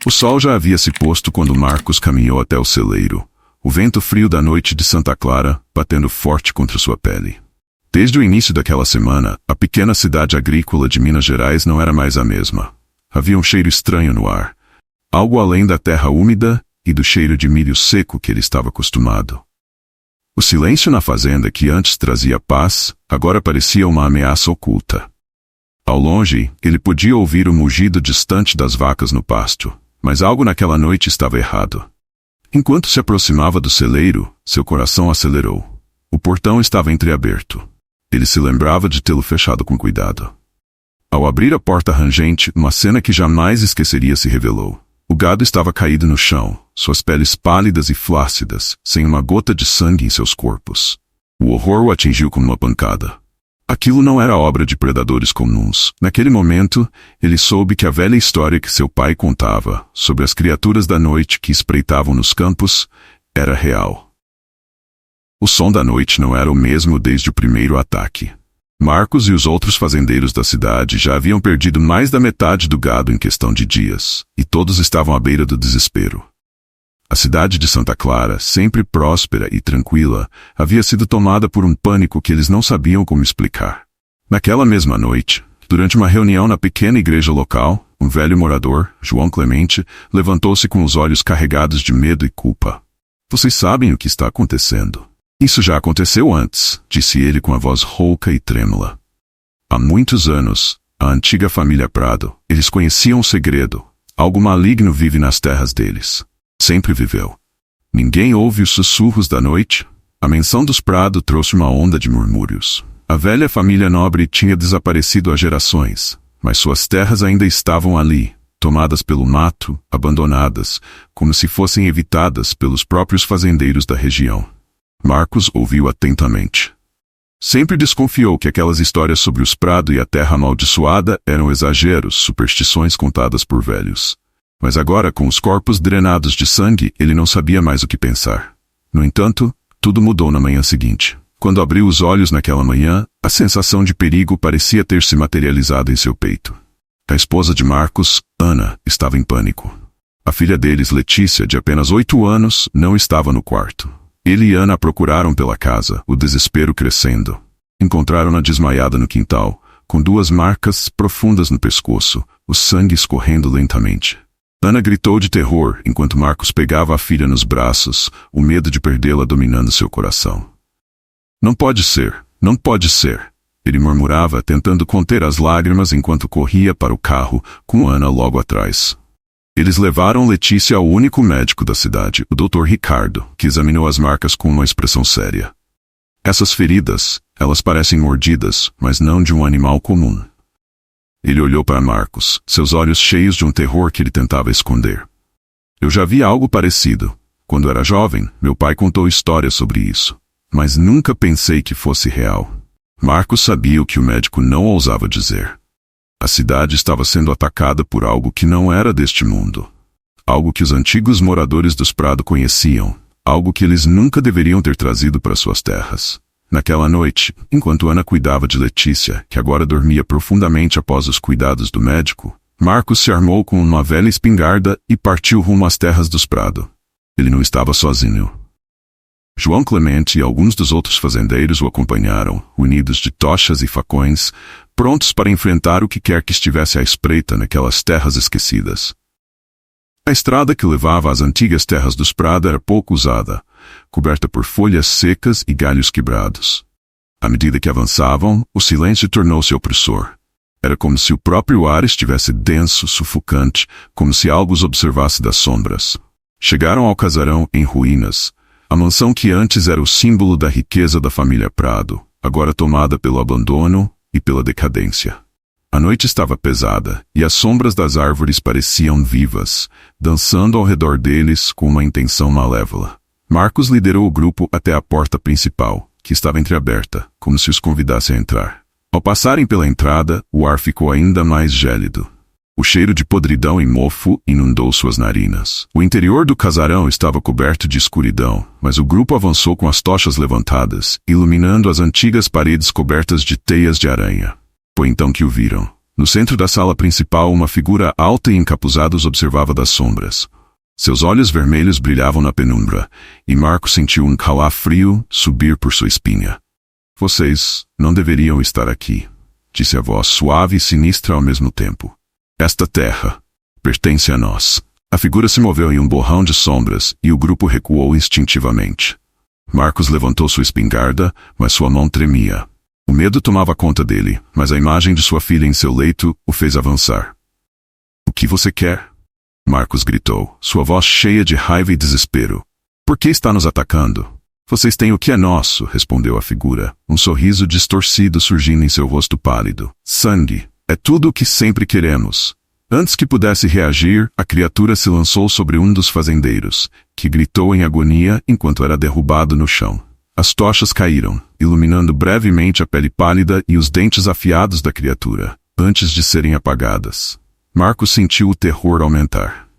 O sol já havia se posto quando Marcos caminhou até o celeiro, o vento frio da noite de Santa Clara batendo forte contra sua pele. Desde o início daquela semana, a pequena cidade agrícola de Minas Gerais não era mais a mesma. Havia um cheiro estranho no ar, algo além da terra úmida e do cheiro de milho seco que ele estava acostumado. O silêncio na fazenda que antes trazia paz, agora parecia uma ameaça oculta. Ao longe, ele podia ouvir o mugido distante das vacas no pasto, mas algo naquela noite estava errado. Enquanto se aproximava do celeiro, seu coração acelerou. O portão estava entreaberto. Ele se lembrava de tê-lo fechado com cuidado. Ao abrir a porta rangente, uma cena que jamais esqueceria se revelou. O gado estava caído no chão, suas peles pálidas e flácidas, sem uma gota de sangue em seus corpos. O horror o atingiu como uma pancada. Aquilo não era obra de predadores comuns. Naquele momento, ele soube que a velha história que seu pai contava sobre as criaturas da noite que espreitavam nos campos era real. O som da noite não era o mesmo desde o primeiro ataque. Marcos e os outros fazendeiros da cidade já haviam perdido mais da metade do gado em questão de dias, e todos estavam à beira do desespero. A cidade de Santa Clara, sempre próspera e tranquila, havia sido tomada por um pânico que eles não sabiam como explicar. Naquela mesma noite, durante uma reunião na pequena igreja local, um velho morador, João Clemente, levantou-se com os olhos carregados de medo e culpa. "Vocês sabem o que está acontecendo. Isso já aconteceu antes", disse ele com a voz rouca e trêmula. Há muitos anos, a antiga família Prado, eles conheciam um segredo. Algo maligno vive nas terras deles. Sempre viveu. Ninguém ouve os sussurros da noite? A menção dos Prado trouxe uma onda de murmúrios. A velha família nobre tinha desaparecido há gerações, mas suas terras ainda estavam ali, tomadas pelo mato, abandonadas, como se fossem evitadas pelos próprios fazendeiros da região. Marcos ouviu atentamente. Sempre desconfiou que aquelas histórias sobre os Prado e a terra amaldiçoada eram exageros, superstições contadas por velhos. Mas agora, com os corpos drenados de sangue, ele não sabia mais o que pensar. No entanto, tudo mudou na manhã seguinte. Quando abriu os olhos naquela manhã, a sensação de perigo parecia ter se materializado em seu peito. A esposa de Marcos, Ana, estava em pânico. A filha deles, Letícia, de apenas 8 anos, não estava no quarto. Ele e Ana a procuraram pela casa, o desespero crescendo. Encontraram-na desmaiada no quintal, com 2 marcas profundas no pescoço, o sangue escorrendo lentamente. Ana gritou de terror enquanto Marcos pegava a filha nos braços, o medo de perdê-la dominando seu coração. "Não pode ser, não pode ser", ele murmurava, tentando conter as lágrimas enquanto corria para o carro, com Ana logo atrás. Eles levaram Letícia ao único médico da cidade, o Dr. Ricardo, que examinou as marcas com uma expressão séria. "Essas feridas, elas parecem mordidas, mas não de um animal comum." Ele olhou para Marcos, seus olhos cheios de um terror que ele tentava esconder. "Eu já vi algo parecido. Quando era jovem, meu pai contou histórias sobre isso. Mas nunca pensei que fosse real." Marcos sabia o que o médico não ousava dizer. A cidade estava sendo atacada por algo que não era deste mundo. Algo que os antigos moradores dos Prado conheciam. Algo que eles nunca deveriam ter trazido para suas terras. Naquela noite, enquanto Ana cuidava de Letícia, que agora dormia profundamente após os cuidados do médico, Marcos se armou com uma velha espingarda e partiu rumo às terras dos Prado. Ele não estava sozinho. João Clemente e alguns dos outros fazendeiros o acompanharam, unidos de tochas e facões, prontos para enfrentar o que quer que estivesse à espreita naquelas terras esquecidas. A estrada que levava às antigas terras dos Prado era pouco usada, coberta por folhas secas e galhos quebrados. À medida que avançavam, o silêncio tornou-se opressor. Era como se o próprio ar estivesse denso, sufocante, como se algo os observasse das sombras. Chegaram ao casarão em ruínas, a mansão que antes era o símbolo da riqueza da família Prado, agora tomada pelo abandono e pela decadência. A noite estava pesada, e as sombras das árvores pareciam vivas, dançando ao redor deles com uma intenção malévola. Marcos liderou o grupo até a porta principal, que estava entreaberta, como se os convidasse a entrar. Ao passarem pela entrada, o ar ficou ainda mais gélido. O cheiro de podridão e mofo inundou suas narinas. O interior do casarão estava coberto de escuridão, mas o grupo avançou com as tochas levantadas, iluminando as antigas paredes cobertas de teias de aranha. Foi então que o viram. No centro da sala principal, uma figura alta e encapuzada os observava das sombras. Seus olhos vermelhos brilhavam na penumbra, e Marcos sentiu um calafrio subir por sua espinha. Vocês não deveriam estar aqui, disse a voz suave e sinistra ao mesmo tempo. Esta terra pertence a nós. A figura se moveu em um borrão de sombras, e o grupo recuou instintivamente. Marcos levantou sua espingarda, mas sua mão tremia. O medo tomava conta dele, mas a imagem de sua filha em seu leito o fez avançar. O que você quer? Marcos gritou, sua voz cheia de raiva e desespero. Por que está nos atacando? Vocês têm o que é nosso, respondeu a figura, um sorriso distorcido surgindo em seu rosto pálido. Sangue. É tudo o que sempre queremos. Antes que pudesse reagir, a criatura se lançou sobre um dos fazendeiros, que gritou em agonia enquanto era derrubado no chão. As tochas caíram, iluminando brevemente a pele pálida e os dentes afiados da criatura, antes de serem apagadas. Marcos sentiu o terror aumentar.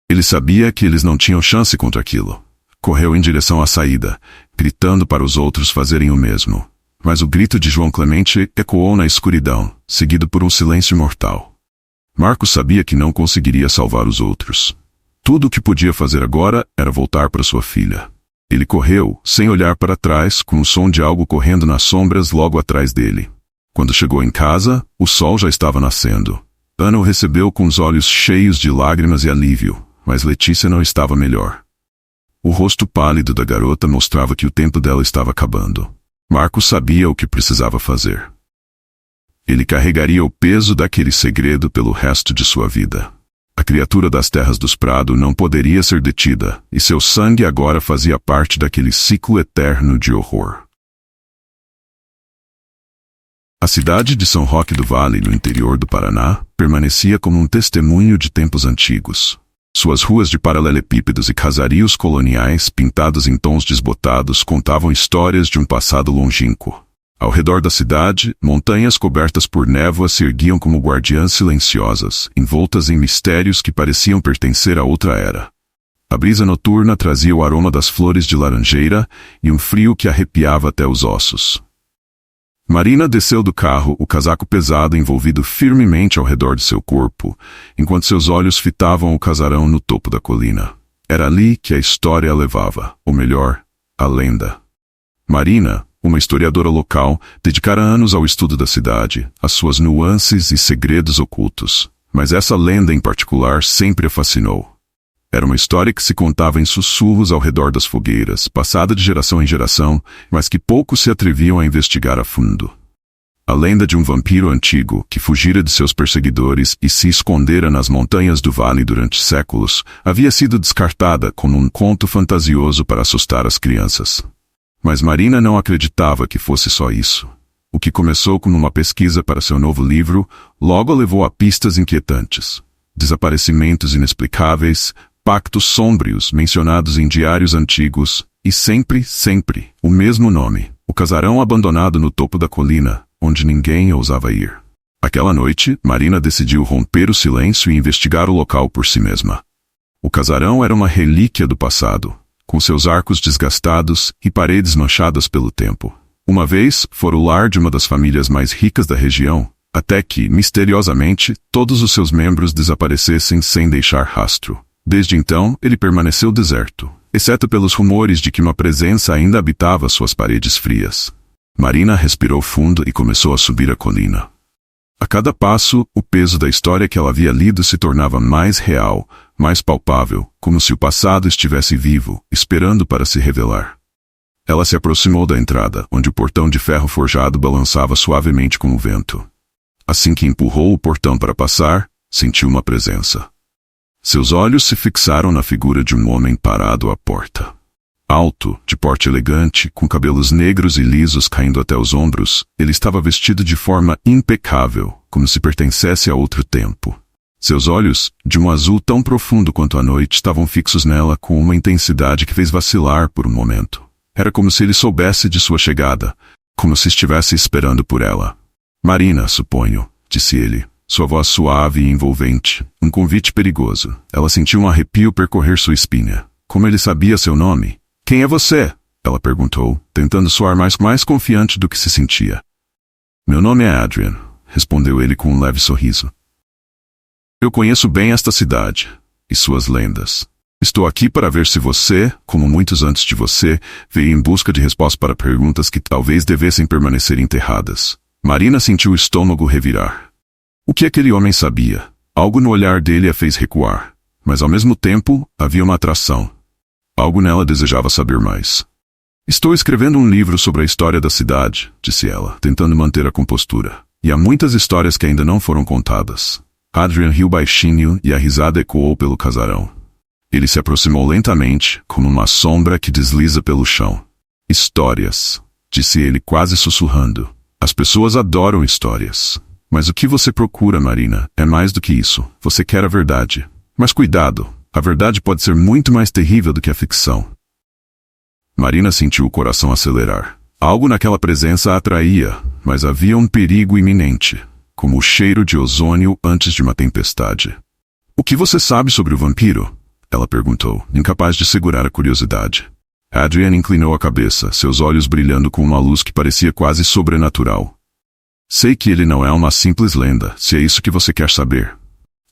Ele sabia que eles não tinham chance contra aquilo. Correu em direção à saída, gritando para os outros fazerem o mesmo. Mas o grito de João Clemente ecoou na escuridão, seguido por um silêncio mortal. Marcos sabia que não conseguiria salvar os outros. Tudo o que podia fazer agora era voltar para sua filha. Ele correu, sem olhar para trás, com o som de algo correndo nas sombras logo atrás dele. Quando chegou em casa, o sol já estava nascendo. Ana o recebeu com os olhos cheios de lágrimas e alívio, mas Letícia não estava melhor. O rosto pálido da garota mostrava que o tempo dela estava acabando. Marcos sabia o que precisava fazer. Ele carregaria o peso daquele segredo pelo resto de sua vida. A criatura das terras dos Prado não poderia ser detida, e seu sangue agora fazia parte daquele ciclo eterno de horror. A cidade de São Roque do Vale, no interior do Paraná, permanecia como um testemunho de tempos antigos. Suas ruas de paralelepípedos e casarios coloniais, pintados em tons desbotados, contavam histórias de um passado longínquo. Ao redor da cidade, montanhas cobertas por névoa se erguiam como guardiãs silenciosas, envoltas em mistérios que pareciam pertencer a outra era. A brisa noturna trazia o aroma das flores de laranjeira e um frio que arrepiava até os ossos. Marina desceu do carro, o casaco pesado envolvido firmemente ao redor de seu corpo, enquanto seus olhos fitavam o casarão no topo da colina. Era ali que a história a levava, ou melhor, a lenda. Marina, uma historiadora local, dedicara anos ao estudo da cidade, às suas nuances e segredos ocultos. Mas essa lenda em particular sempre a fascinou. Era uma história que se contava em sussurros ao redor das fogueiras, passada de geração em geração, mas que poucos se atreviam a investigar a fundo. A lenda de um vampiro antigo que fugira de seus perseguidores e se escondera nas montanhas do vale durante séculos havia sido descartada como um conto fantasioso para assustar as crianças. Mas Marina não acreditava que fosse só isso. O que começou como uma pesquisa para seu novo livro, logo a levou a pistas inquietantes. Desaparecimentos inexplicáveis, pactos sômbrios mencionados em diários antigos, e sempre, o mesmo nome, o casarão abandonado no topo da colina, onde ninguém ousava ir. Aquela noite, Marina decidiu romper o silêncio e investigar o local por si mesma. O casarão era uma relíquia do passado, com seus arcos desgastados e paredes manchadas pelo tempo. Uma vez, fora o lar de uma das famílias mais ricas da região, até que, misteriosamente, todos os seus membros desaparecessem sem deixar rastro. Desde então, ele permaneceu deserto, exceto pelos rumores de que uma presença ainda habitava suas paredes frias. Marina respirou fundo e começou a subir a colina. A cada passo, o peso da história que ela havia lido se tornava mais real, mais palpável, como se o passado estivesse vivo, esperando para se revelar. Ela se aproximou da entrada, onde o portão de ferro forjado balançava suavemente com o vento. Assim que empurrou o portão para passar, sentiu uma presença. Seus olhos se fixaram na figura de um homem parado à porta. Alto, de porte elegante, com cabelos negros e lisos caindo até os ombros, ele estava vestido de forma impecável, como se pertencesse a outro tempo. Seus olhos, de um azul tão profundo quanto a noite, estavam fixos nela com uma intensidade que fez vacilar por um momento. Era como se ele soubesse de sua chegada, como se estivesse esperando por ela. Marina, suponho, disse ele, sua voz suave e envolvente, um convite perigoso. Ela sentiu um arrepio percorrer sua espinha. Como ele sabia seu nome? Quem é você? Ela perguntou, tentando soar mais confiante do que se sentia. Meu nome é Adrian, respondeu ele com um leve sorriso. Eu conheço bem esta cidade e suas lendas. Estou aqui para ver se você, como muitos antes de você, veio em busca de respostas para perguntas que talvez devessem permanecer enterradas. Marina sentiu o estômago revirar. O que aquele homem sabia? Algo no olhar dele a fez recuar, mas ao mesmo tempo havia uma atração. Algo nela desejava saber mais. Estou escrevendo um livro sobre a história da cidade, disse ela, tentando manter a compostura. E há muitas histórias que ainda não foram contadas. Adrian riu baixinho e a risada ecoou pelo casarão. Ele se aproximou lentamente, como uma sombra que desliza pelo chão. Histórias, disse ele quase sussurrando. As pessoas adoram histórias. Mas o que você procura, Marina, é mais do que isso. Você quer a verdade. Mas cuidado, a verdade pode ser muito mais terrível do que a ficção. Marina sentiu o coração acelerar. Algo naquela presença a atraía, mas havia um perigo iminente, como o cheiro de ozônio antes de uma tempestade. O que você sabe sobre o vampiro? Ela perguntou, incapaz de segurar a curiosidade. Adrian inclinou a cabeça, seus olhos brilhando com uma luz que parecia quase sobrenatural. Sei que ele não é uma simples lenda, se é isso que você quer saber.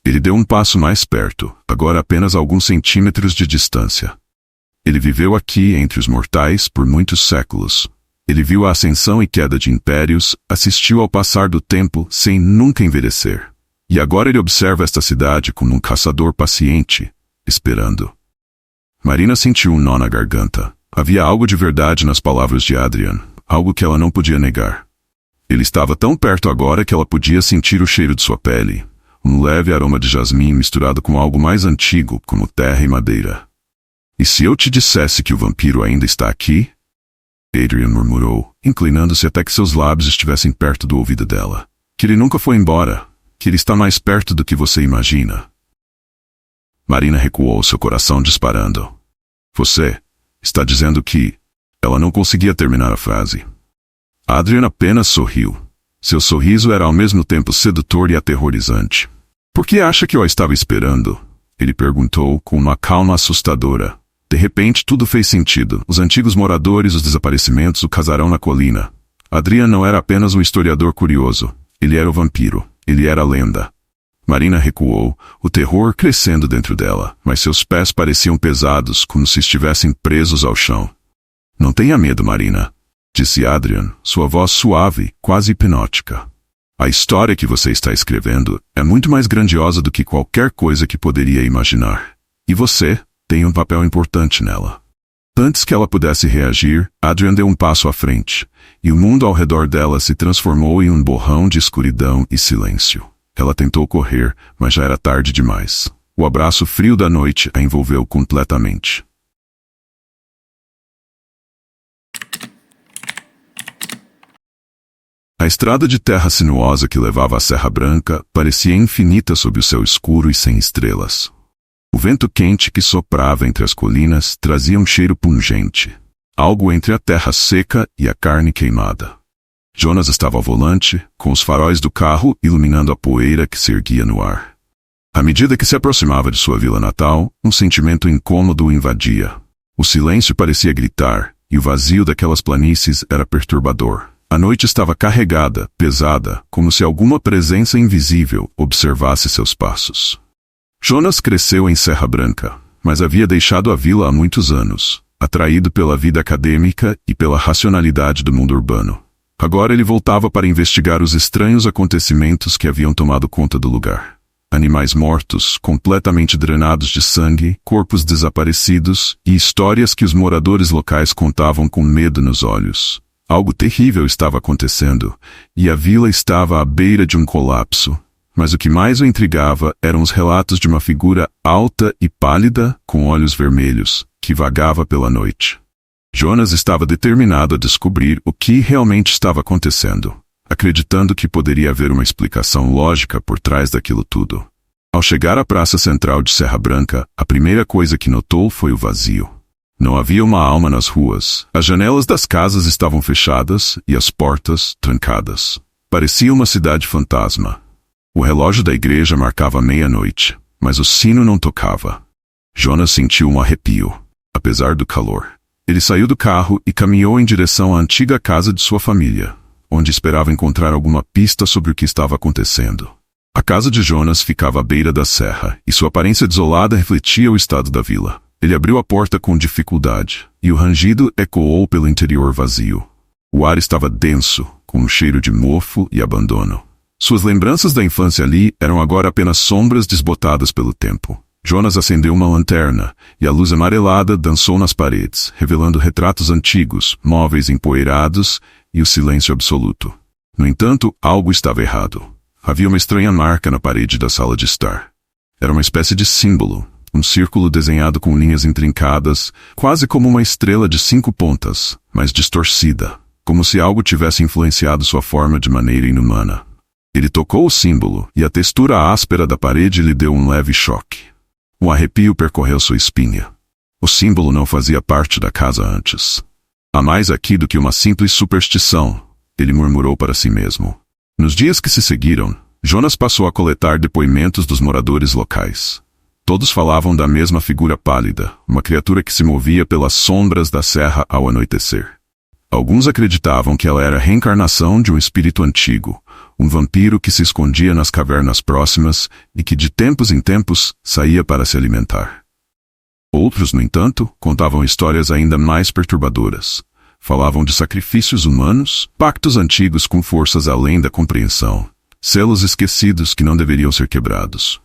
Ele deu um passo mais perto, agora apenas alguns centímetros de distância. Ele viveu aqui entre os mortais por muitos séculos. Ele viu a ascensão e queda de impérios, assistiu ao passar do tempo sem nunca envelhecer. E agora ele observa esta cidade como um caçador paciente, esperando. Marina sentiu um nó na garganta. Havia algo de verdade nas palavras de Adrian, algo que ela não podia negar. Ele estava tão perto agora que ela podia sentir o cheiro de sua pele, um leve aroma de jasmim misturado com algo mais antigo, como terra e madeira. E se eu te dissesse que o vampiro ainda está aqui? Adrian murmurou, inclinando-se até que seus lábios estivessem perto do ouvido dela. Que ele nunca foi embora, que ele está mais perto do que você imagina. Marina recuou, seu coração disparando. Você está dizendo que... Ela não conseguia terminar a frase. Adrian apenas sorriu. Seu sorriso era ao mesmo tempo sedutor e aterrorizante. Por que acha que eu a estava esperando? Ele perguntou com uma calma assustadora. De repente tudo fez sentido. Os antigos moradores, os desaparecimentos, o casarão na colina. Adrian não era apenas um historiador curioso. Ele era o vampiro. Ele era a lenda. Marina recuou, o terror crescendo dentro dela, mas seus pés pareciam pesados, como se estivessem presos ao chão. Não tenha medo, Marina, disse Adrian, sua voz suave, quase hipnótica. A história que você está escrevendo é muito mais grandiosa do que qualquer coisa que poderia imaginar. E você tem um papel importante nela. Antes que ela pudesse reagir, Adrian deu um passo à frente, e o mundo ao redor dela se transformou em um borrão de escuridão e silêncio. Ela tentou correr, mas já era tarde demais. O abraço frio da noite a envolveu completamente. A estrada de terra sinuosa que levava à Serra Branca parecia infinita sob o céu escuro e sem estrelas. O vento quente que soprava entre as colinas trazia um cheiro pungente, algo entre a terra seca e a carne queimada. Jonas estava ao volante, com os faróis do carro iluminando a poeira que se erguia no ar. À medida que se aproximava de sua vila natal, um sentimento incômodo o invadia. O silêncio parecia gritar, e o vazio daquelas planícies era perturbador. A noite estava carregada, pesada, como se alguma presença invisível observasse seus passos. Jonas cresceu em Serra Branca, mas havia deixado a vila há muitos anos, atraído pela vida acadêmica e pela racionalidade do mundo urbano. Agora ele voltava para investigar os estranhos acontecimentos que haviam tomado conta do lugar. Animais mortos, completamente drenados de sangue, corpos desaparecidos e histórias que os moradores locais contavam com medo nos olhos. Algo terrível estava acontecendo, e a vila estava à beira de um colapso. Mas o que mais o intrigava eram os relatos de uma figura alta e pálida, com olhos vermelhos, que vagava pela noite. Jonas estava determinado a descobrir o que realmente estava acontecendo, acreditando que poderia haver uma explicação lógica por trás daquilo tudo. Ao chegar à praça central de Serra Branca, a primeira coisa que notou foi o vazio. Não havia uma alma nas ruas, as janelas das casas estavam fechadas e as portas trancadas. Parecia uma cidade fantasma. O relógio da igreja marcava meia-noite, mas o sino não tocava. Jonas sentiu um arrepio, apesar do calor. Ele saiu do carro e caminhou em direção à antiga casa de sua família. onde esperava encontrar alguma pista sobre o que estava acontecendo. A casa de Jonas ficava à beira da serra, e sua aparência desolada refletia o estado da vila. Ele abriu a porta com dificuldade, e o rangido ecoou pelo interior vazio. O ar estava denso, com um cheiro de mofo e abandono. Suas lembranças da infância ali eram agora apenas sombras desbotadas pelo tempo. Jonas acendeu uma lanterna, e a luz amarelada dançou nas paredes, revelando retratos antigos, móveis empoeirados e o silêncio absoluto. No entanto, algo estava errado. Havia uma estranha marca na parede da sala de estar. Era uma espécie de símbolo, um círculo desenhado com linhas intrincadas, quase como uma estrela de 5 pontas, mas distorcida, como se algo tivesse influenciado sua forma de maneira inumana. Ele tocou o símbolo, e a textura áspera da parede lhe deu um leve choque. Um arrepio percorreu sua espinha. O símbolo não fazia parte da casa antes. Há mais aqui do que uma simples superstição, ele murmurou para si mesmo. Nos dias que se seguiram, Jonas passou a coletar depoimentos dos moradores locais. Todos falavam da mesma figura pálida, uma criatura que se movia pelas sombras da serra ao anoitecer. Alguns acreditavam que ela era a reencarnação de um espírito antigo, um vampiro que se escondia nas cavernas próximas e que de tempos em tempos saía para se alimentar. Outros, no entanto, contavam histórias ainda mais perturbadoras. Falavam de sacrifícios humanos, pactos antigos com forças além da compreensão, selos esquecidos que não deveriam ser quebrados.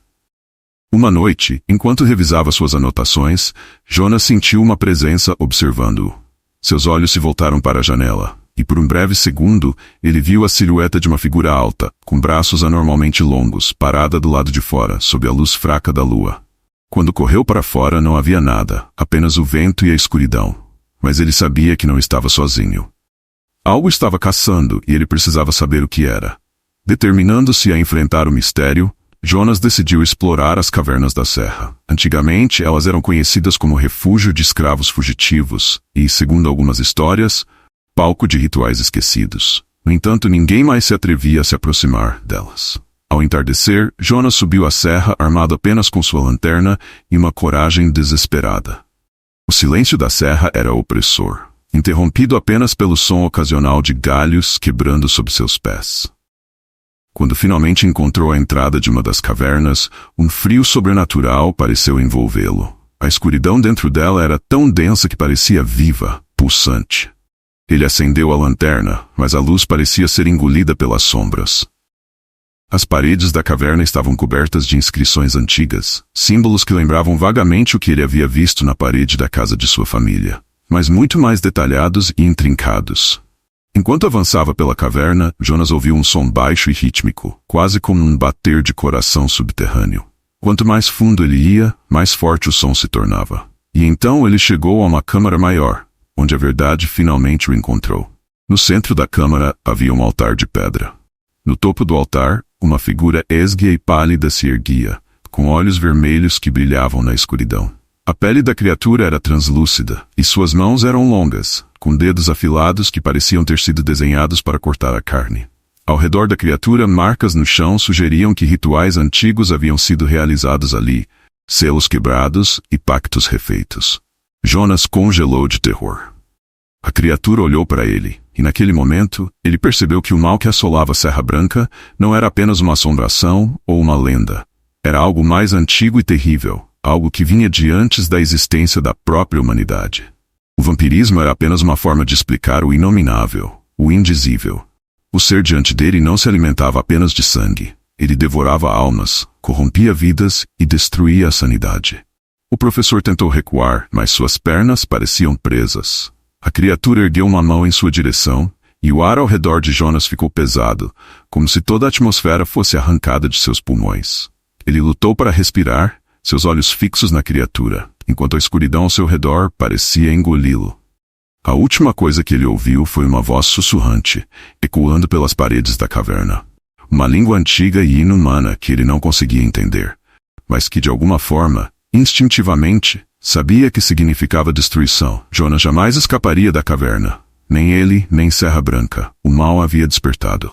Uma noite, enquanto revisava suas anotações, Jonas sentiu uma presença observando-o. Seus olhos se voltaram para a janela, e por um breve segundo, ele viu a silhueta de uma figura alta, com braços anormalmente longos, parada do lado de fora, sob a luz fraca da lua. Quando correu para fora, não havia nada, apenas o vento e a escuridão. Mas ele sabia que não estava sozinho. Algo estava caçando, e ele precisava saber o que era. Determinando-se a enfrentar o mistério, Jonas decidiu explorar as cavernas da serra. Antigamente, elas eram conhecidas como refúgio de escravos fugitivos e, segundo algumas histórias, palco de rituais esquecidos. No entanto, ninguém mais se atrevia a se aproximar delas. Ao entardecer, Jonas subiu a serra armado apenas com sua lanterna e uma coragem desesperada. O silêncio da serra era opressor, interrompido apenas pelo som ocasional de galhos quebrando sob seus pés. Quando finalmente encontrou a entrada de uma das cavernas, um frio sobrenatural pareceu envolvê-lo. A escuridão dentro dela era tão densa que parecia viva, pulsante. Ele acendeu a lanterna, mas a luz parecia ser engolida pelas sombras. As paredes da caverna estavam cobertas de inscrições antigas, símbolos que lembravam vagamente o que ele havia visto na parede da casa de sua família, mas muito mais detalhados e intrincados. Enquanto avançava pela caverna, Jonas ouviu um som baixo e rítmico, quase como um bater de coração subterrâneo. Quanto mais fundo ele ia, mais forte o som se tornava. E então ele chegou a uma câmara maior, onde a verdade finalmente o encontrou. No centro da câmara havia um altar de pedra. No topo do altar, uma figura esguia e pálida se erguia, com olhos vermelhos que brilhavam na escuridão. A pele da criatura era translúcida, e suas mãos eram longas, com dedos afilados que pareciam ter sido desenhados para cortar a carne. Ao redor da criatura, marcas no chão sugeriam que rituais antigos haviam sido realizados ali, selos quebrados e pactos refeitos. Jonas congelou de terror. A criatura olhou para ele, e naquele momento, ele percebeu que o mal que assolava Serra Branca não era apenas uma assombração ou uma lenda. Era algo mais antigo e terrível, algo que vinha de antes da existência da própria humanidade. O vampirismo era apenas uma forma de explicar o inominável, o indizível. O ser diante dele não se alimentava apenas de sangue. Ele devorava almas, corrompia vidas e destruía a sanidade. O professor tentou recuar, mas suas pernas pareciam presas. A criatura ergueu uma mão em sua direção, e o ar ao redor de Jonas ficou pesado, como se toda a atmosfera fosse arrancada de seus pulmões. Ele lutou para respirar, seus olhos fixos na criatura, enquanto a escuridão ao seu redor parecia engoli-lo. A última coisa que ele ouviu foi uma voz sussurrante, ecoando pelas paredes da caverna. Uma língua antiga e inumana que ele não conseguia entender, mas que de alguma forma, instintivamente, sabia que significava destruição. Jonas jamais escaparia da caverna. Nem ele, nem Serra Branca. O mal havia despertado.